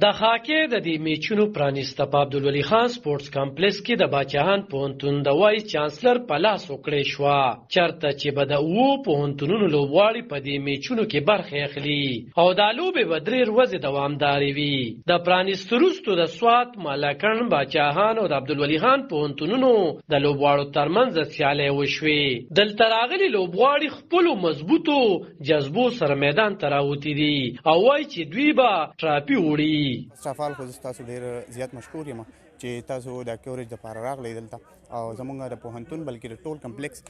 د هاکي د دې میچونو پرانیسته په عبدالولي خان سپورټس کمپلیکس کې د باچاهان پوهنتون د وایس چانسلر په لاس وکړې شوه، چرته چې به د اوو پوهنتونونو لوبغاړي په دې میچونو کې برخه اخلي او دا لوبې به 3 ورځې دوامدارې وي. د پرانیستو وروسته د سوات، مالکن، باچاهان او د عبدالولي خان پوهنتونونو د لوبغاړو ترمنځ سیالۍ وشوې. دلته راغلي لوبغاړي خپلو مضبوطو جذبو سره میدان ته راوتي دي او وایي چې دوی به ټراپي وړي. استفال خو تاسو ډیر زیات مشکور یم چې تاسو د کوریج د پاره راغلی دلته او زمونږ د پوهنتون بلکې د ټول کمپلیکس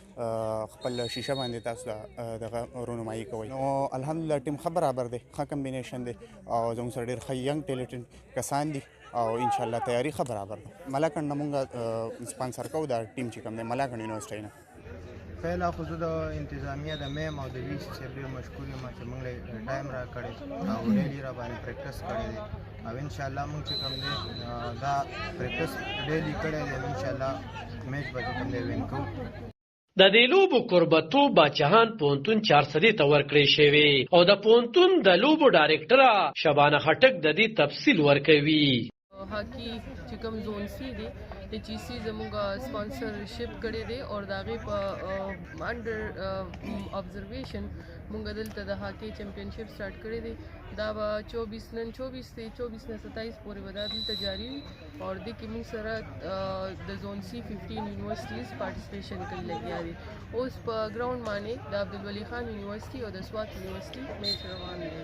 خپل شیشه باندې تاسو دغه رونمایي کوي. نو الحمدلله ټیم ښه برابر دی، ښه کمبینیشن دی او زموږ سره ډیر ښه ینګ ټیلنټډ کسان دي او ان شاء الله تیاری ښه برابر ده. ملاکنډ نه مونږ سپانسر کوو دا ټیم چې کوم دی ملاکنډ یونیورسيټي نه. پهلا خو زه د انتظامیه د میم او د وی سی صاحب ډېر مشکور یم چې موږ له ټایم را کړی او ډیلی را باندې پریکټس کړی دی او ان شاء الله موږ چې کوم دی دا پریکټس ډیلی کړی دی ان شاء الله میچ به کوم دی وین کوو. د دې لوبو قربتو باچاهان پوهنتون 400 ته ورکړی شوی او د پوهنتون د لوبو ډایرکټره شبانه خټک د دې تفصیل ورکوي. هاکی چې کوم زون سی دی ایچ ای سی زموږ سپانسرشپ کړی دی او د هغې په انډر ابزرویشن موږ دلته د هاکی چمپینشپ سټارټ کړی دی. دا به 24 نن 24 دی 24 نه 27 پورې به دا دلته جاري وي او دې کې موږ سره د زون سی 15 یونیورسټیز پارټیسپیشن کوي لګیا دي. اوس په ګراوند باندې د عبدالولي خان یونیورسټي او د سوات یونیورسټي میچ روان دی.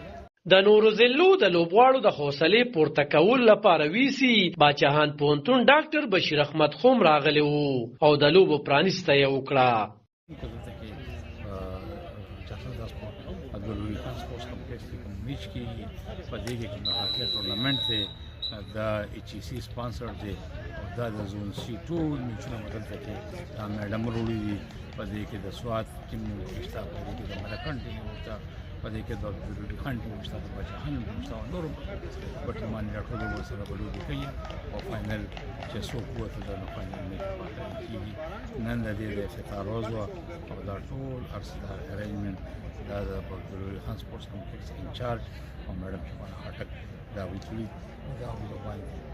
د نورو ضلعو د لوبغاړو د حوصلې پورته کولو لپاره ویسي باچاهان پوهنتون ډاکټر بشیر احمد خوم راغلی وو او د لوبو پرانیسته یې وکړه. عبدالولي خان سپورټس کمپلیکس کې کوم میچ کېږي په دې کې کوم هاکی ټورنمنټ دی دا ایچ ای سی سپانسر دی او دا د زون سی ټول میچونه دلته کې دا میډم وروړي دي. په دې کې د سوات ټیم شته، په دې کې د ملکن ټیم شته، په دې کې د عبدالولي خان ټیم شته، د باچاهان ټیم شته او نور په ټیمان راټول ورسره به لوبې کوي او فاینل چې څوک ووتل د فاینل میچ پاتې کېږي. نن د دې د افتتاح ورځ وه او دا ټول ارسدا ارینجمنټ دا د عبدالولي خان سپورټس کمپلیکس انچارج او میډم شبانه خټک دا وکړي دا باندې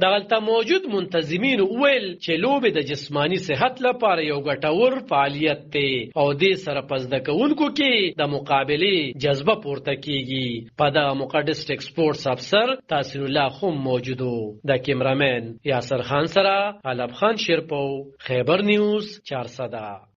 دغلته موجود منتظمین وویل چې لوبې د جسمانی صحت لپاره یو ګټور فعالیت دی او دې سره په زده کوونکو کې د مقابلې جذبه پورته کیږي. په دغه موقع ډسټرکټ سپورټس افسر تحسین الله خوم موجود و. د کیمرامین یاسر خان سره علب خان شیرپو، خیبر نیوز 400.